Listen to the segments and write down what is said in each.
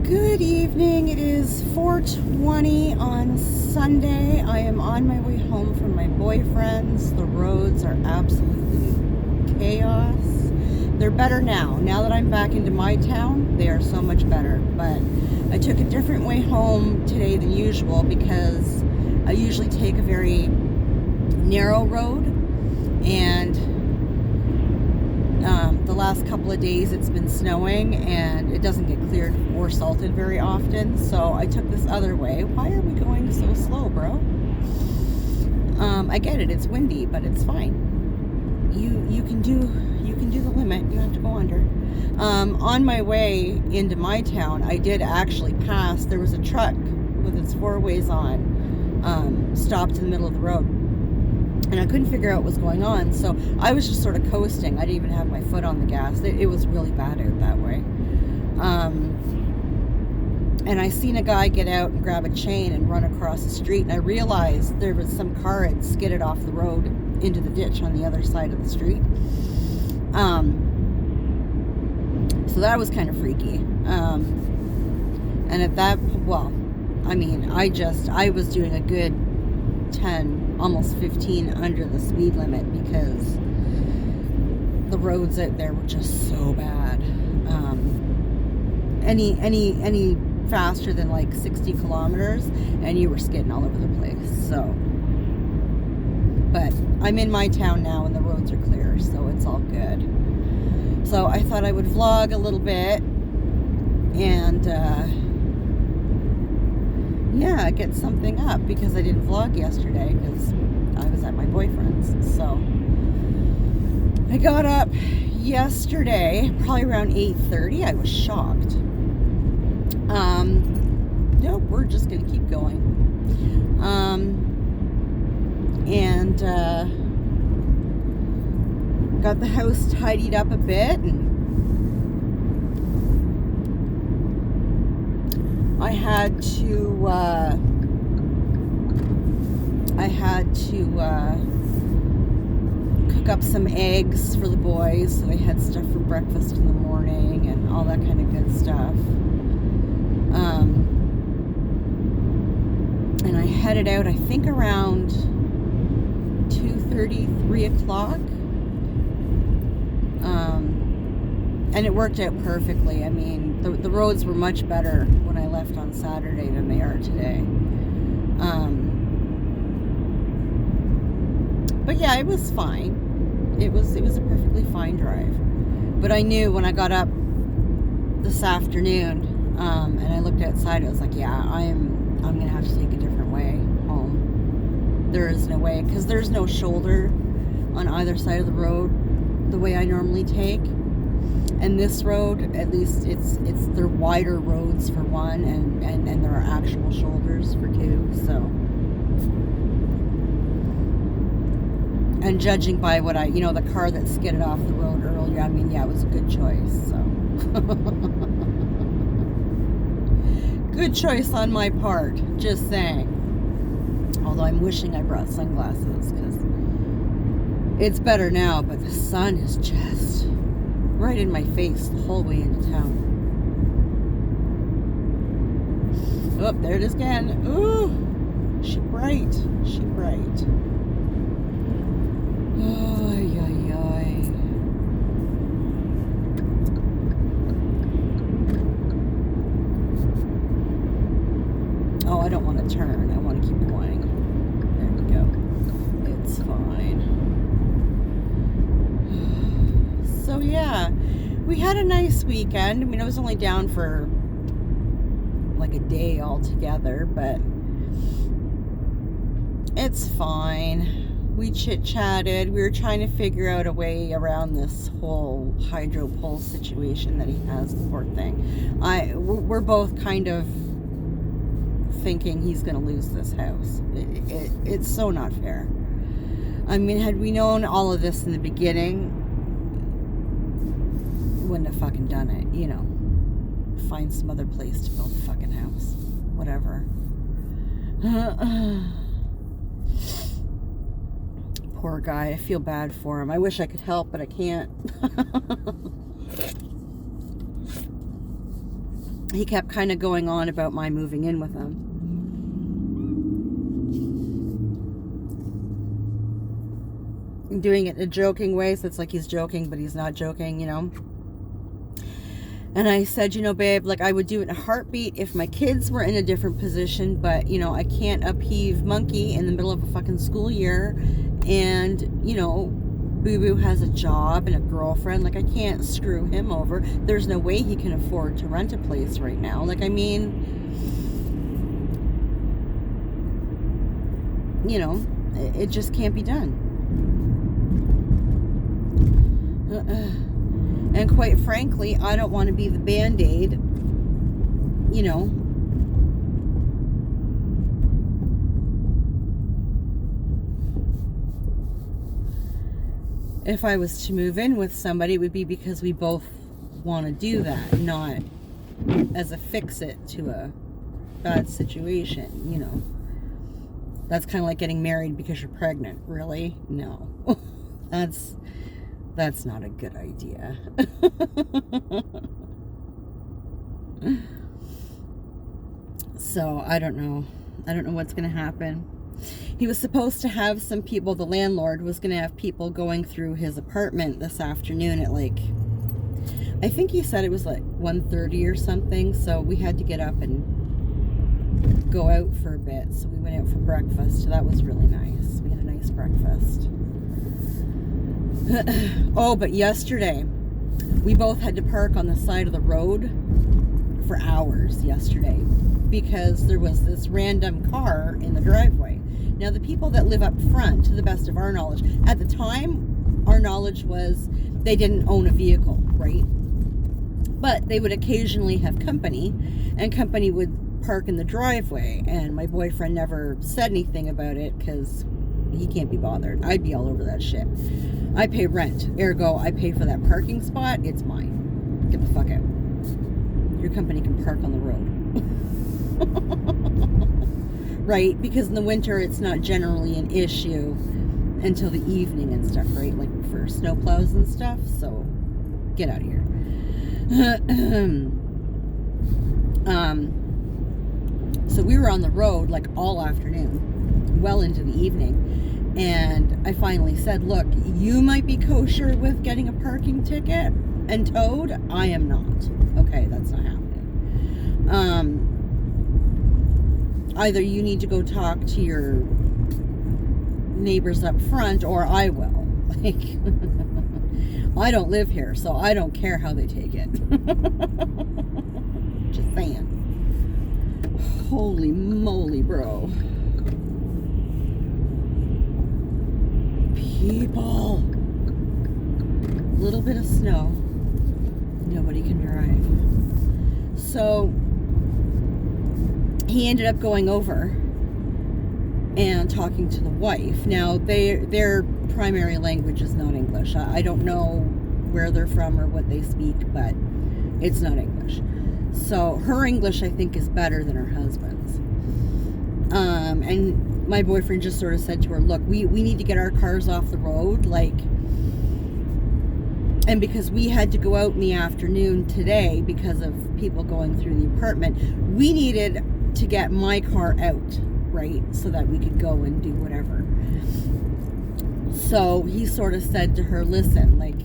Good evening. It is 4:20 on Sunday. I am on my way home from my boyfriend's. The roads are absolutely chaos. They're better now. Now that I'm back into my town, they are so much better. But I took a different way home today than usual because I usually take a very narrow road, and the last couple of days it's been snowing and it doesn't get cleared or salted very often, so I took this other way. Why are we going so slow, bro? I get it, it's windy, but it's fine. You can do the limit. You have to go under. On my way into my town, I did actually pass. There was a truck with its four ways on, stopped in the middle of the road. And I couldn't figure out what was going on, so I was just sort of coasting. I didn't even have my foot on the gas. It was really bad out that way. And I seen a guy get out and grab a chain and run across the street, and I realized there was some car had skidded off the road into the ditch on the other side of the street. So that was kind of freaky. And at that, well, I mean, I was doing a good 10, almost 15 under the speed limit because the roads out there were just so bad. Any faster than like 60 kilometers and you were skidding all over the place. So, but I'm in my town now and the roads are clear, so it's all good. So I thought I would vlog a little bit and yeah, get something up because I didn't vlog yesterday because I was at my boyfriend's. So I got up yesterday probably around 8:30. I was shocked. Nope, we're just gonna keep going. And got the house tidied up a bit, and I had to cook up some eggs for the boys, so they had stuff for breakfast in the morning and all that kind of good stuff. And I headed out, I think around 2:30, 3 o'clock. And it worked out perfectly. I mean, the roads were much better when I left on Saturday than they are today. But yeah, it was fine. It was a perfectly fine drive. But I knew when I got up this afternoon, and I looked outside, I was like, yeah, I'm gonna have to take a different way home. There is no way, because there's no shoulder on either side of the road the way I normally take. And this road, at least they're wider roads for one, and there are actual shoulders for two, so. And judging by what the car that skidded off the road earlier, I mean, yeah, it was a good choice, so. Good choice on my part, just saying. Although I'm wishing I brought sunglasses, because it's better now, but the sun is just right in my face the whole way into town. Oh, there it is again. Ooh, she bright. Ay, ay, ay. Oh, I don't want to turn. I want to keep going. There we go. It's fine. So yeah, we had a nice weekend. I mean, I was only down for like a day altogether, but it's fine. We chit-chatted. We were trying to figure out a way around this whole hydro pole situation that he has, the poor thing. We're both kind of thinking he's going to lose this house. It's so not fair. I mean, had we known all of this in the beginning, wouldn't have fucking done it, find some other place to build a fucking house, whatever. Poor guy, I feel bad for him. I wish I could help, but I can't. he kept kind of going on about my moving in with him. Doing it in a joking way, so it's like he's joking, but he's not joking, you know. And I said, you know, babe, like, I would do it in a heartbeat if my kids were in a different position, but, you know, I can't upheave Monkey in the middle of a fucking school year, and, you know, Boo Boo has a job and a girlfriend. Like, I can't screw him over. There's no way he can afford to rent a place right now. Like, I mean, you know, it just can't be done. And quite frankly, I don't want to be the Band-Aid, you know. If I was to move in with somebody, it would be because we both want to do that, not as a fix-it to a bad situation, you know. That's kind of like getting married because you're pregnant. Really? No. That's not a good idea. So, I don't know. I don't know what's going to happen. He was supposed to have some people, the landlord was going to have people going through his apartment this afternoon at like, I think he said it was like 1:30 or something. So we had to get up and go out for a bit. So we went out for breakfast. So that was really nice. We had a nice breakfast. Oh, but yesterday we both had to park on the side of the road for hours yesterday because there was this random car in the driveway. Now, the people that live up front, to the best of our knowledge, at the time, our knowledge was they didn't own a vehicle, right? But they would occasionally have company, and company would park in the driveway, and my boyfriend never said anything about it because he can't be bothered. I'd be all over that shit. I pay rent, ergo I pay for that parking spot. It's mine. Get the fuck out. Your company can park on the road. Right? Because in the winter it's not generally an issue until the evening and stuff, right? Like for snowplows and stuff. So get out of here. So we were on the road like all afternoon, well into the evening, and I finally said, look, you might be kosher with getting a parking ticket and towed. I am not. Okay, that's not happening. Either you need to go talk to your neighbors up front, or I will. Like, I don't live here, so I don't care how they take it. Just saying. Holy moly, bro. People. A little bit of snow. Nobody can drive. So he ended up going over and talking to the wife. Now, their primary language is not English. I don't know where they're from or what they speak, but it's not English. So her English, I think, is better than her husband's. And my boyfriend just sort of said to her, look, we need to get our cars off the road, like, and because we had to go out in the afternoon today because of people going through the apartment, we needed to get my car out, right, so that we could go and do whatever. So he sort of said to her, listen, like,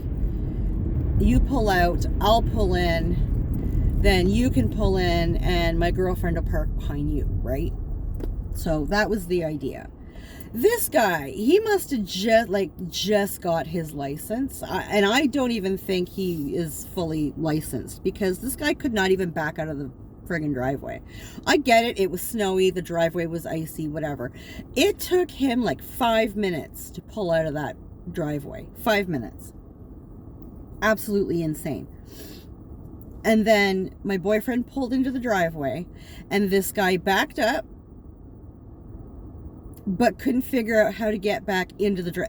you pull out, I'll pull in, then you can pull in, and my girlfriend will park behind you, right? So that was the idea. This guy, he must have just got his license, and I don't even think he is fully licensed, because this guy could not even back out of the friggin' driveway. I get it, it was snowy, the driveway was icy, whatever. It took him like 5 minutes to pull out of that driveway. 5 minutes. Absolutely insane. And then my boyfriend pulled into the driveway, and this guy backed up, but couldn't figure out how to get back into the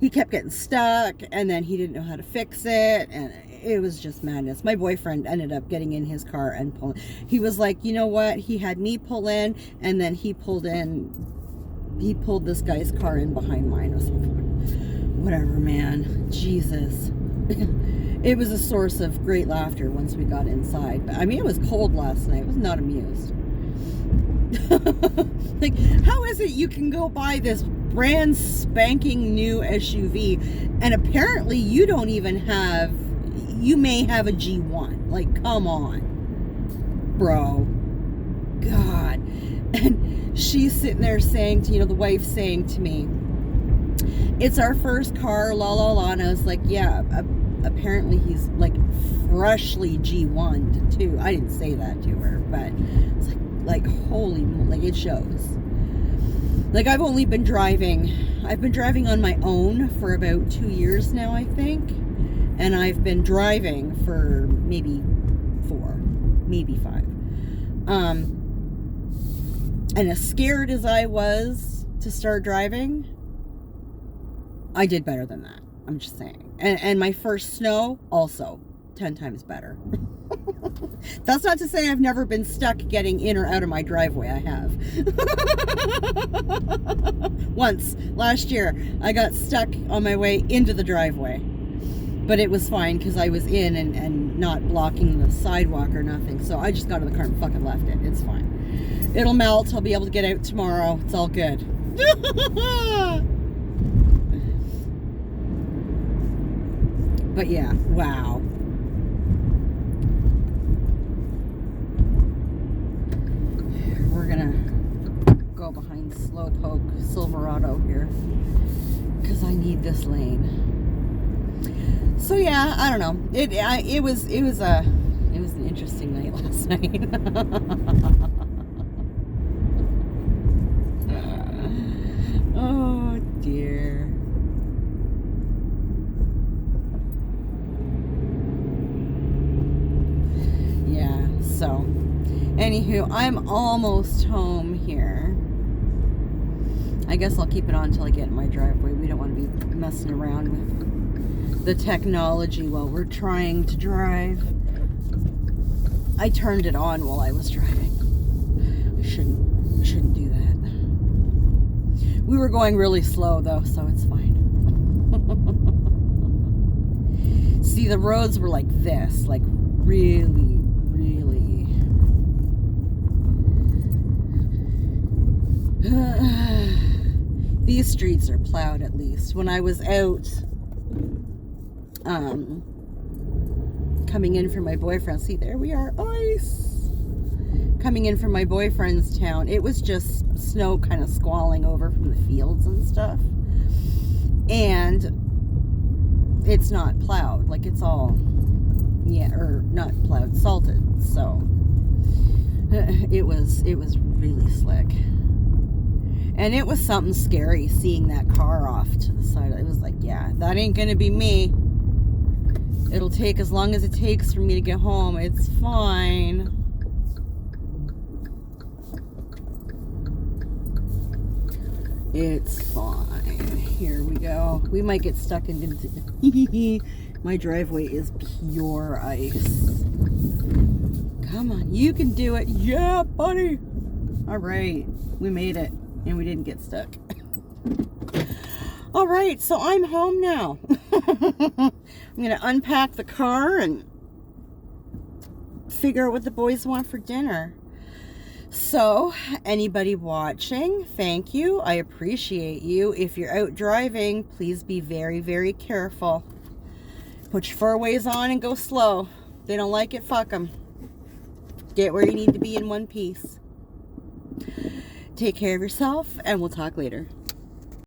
he kept getting stuck, and then he didn't know how to fix it, and it was just madness. My boyfriend ended up getting in his car and pulling. He was like, you know what? He had me pull in, and then he pulled this guy's car in behind mine. I was like, whatever, man. Jesus. It was a source of great laughter once we got inside. But I mean, it was cold last night. I was not amused. Like, how is it you can go buy this brand spanking new SUV and apparently you don't even have, you may have a G1. Like, come on, bro. God. And she's sitting there saying to, the wife saying to me, it's our first car, la la la. And I was like, yeah, apparently he's like freshly G1'd too. I didn't say that to her, but it's like holy, like it shows. Like I've been driving on my own for about 2 years now, I think. And I've been driving for maybe 4, maybe 5. And as scared as I was to start driving, I did better than that. I'm just saying. And my first snow, also 10 times better. That's not to say I've never been stuck getting in or out of my driveway. I have. Once, last year, I got stuck on my way into the driveway. But it was fine because I was in and not blocking the sidewalk or nothing. So I just got in the car and fucking left it. It's fine. It'll melt. I'll be able to get out tomorrow. It's all good. But yeah, wow. We're gonna go behind Slowpoke Silverado here because I need this lane. So yeah, I don't know. It was an interesting night last night. Oh dear. Yeah, so anywho, I'm almost home here. I guess I'll keep it on until I get in my driveway. We don't want to be messing around with the technology while we're trying to drive. I turned it on while I was driving. I shouldn't do that. We were going really slow though, so it's fine. See, the roads were like this, like really, really. These streets are plowed at least. When I was out coming in from my boyfriend, see, there we are, ice. Coming in from my boyfriend's town, it was just snow kind of squalling over from the fields and stuff. And it's not plowed, like it's all, yeah, or not plowed, salted. So it was really slick. And it was something scary seeing that car off to the side. It was like, yeah, that ain't gonna be me. It'll take as long as it takes for me to get home. It's fine. It's fine. Here we go. We might get stuck into... My driveway is pure ice. Come on, you can do it. Yeah, buddy. All right, we made it. And we didn't get stuck. All right, so I'm home now. I'm going to unpack the car and figure out what the boys want for dinner. So, anybody watching, thank you. I appreciate you. If you're out driving, please be very, very careful. Put your four-ways on and go slow. If they don't like it, fuck them. Get where you need to be in one piece. Take care of yourself, and we'll talk later.